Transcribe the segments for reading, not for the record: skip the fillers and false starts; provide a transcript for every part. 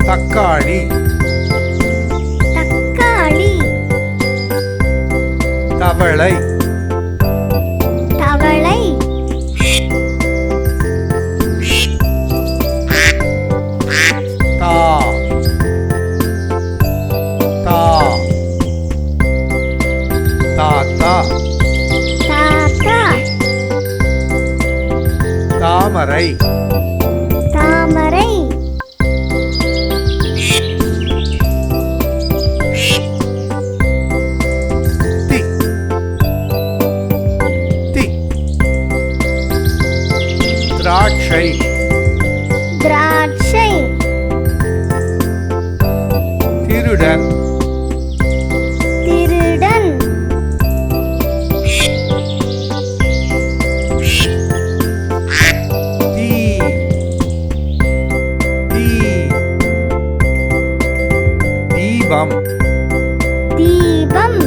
தக்காளி தக்காளி தவளை தவளை தா தா தாத்தா தாத்தா தாமரை தாமரை தி தி திராட்சை திராட்சை திருடன் திருடன் தீ தீ தீபம் தீபம்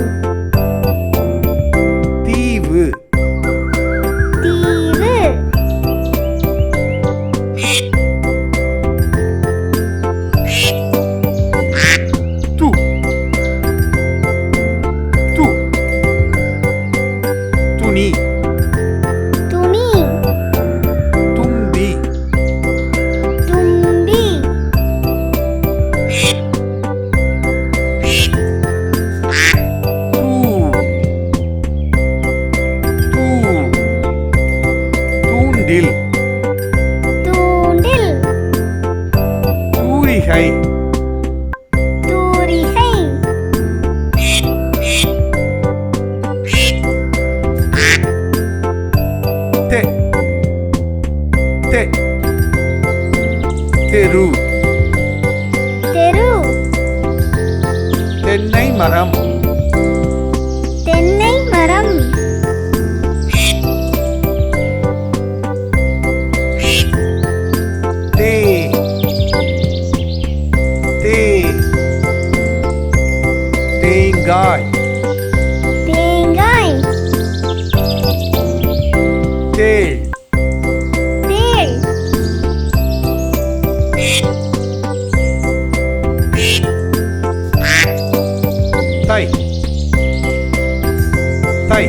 தீவு தீவு து து துணி துணி தும்பி தும்பி தூ தூ தூண்டில் தூண்டில் தூரிகை தூரிகை தெ தெ தெரு தெரு தென்னை மரம் தென்னை மரம் தே தே தேங்காய் தேங்காய் தேள் தேள் தை தை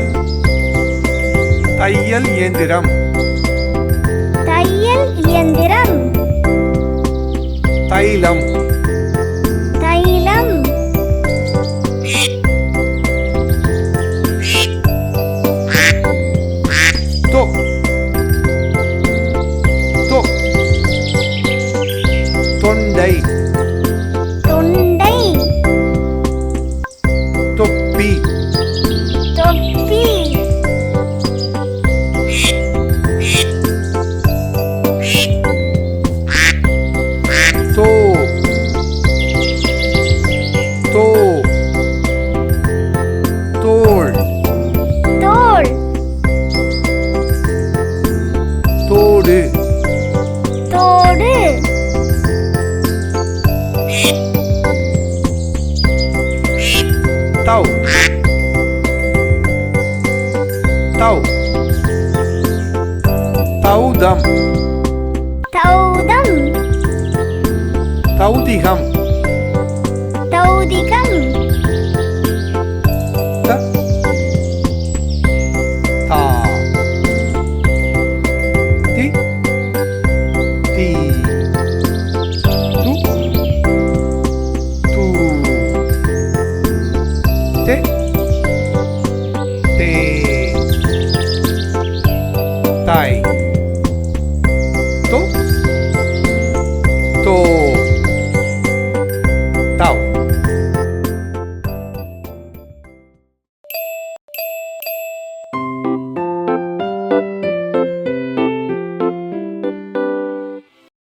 தையல் இயந்திரம் தையல் இயந்திரம் தைலம் தைலம் தொ தொ தொண்டை தொண்டை தொப்பி தொப்பி தோ தோ தோள் தோள் தோடு தோடு தௌ தௌ தௌதம் தௌதம் தௌதிகம் தௌதிகம் த தா தி தி து து தே தே தை தோ தோ தௌ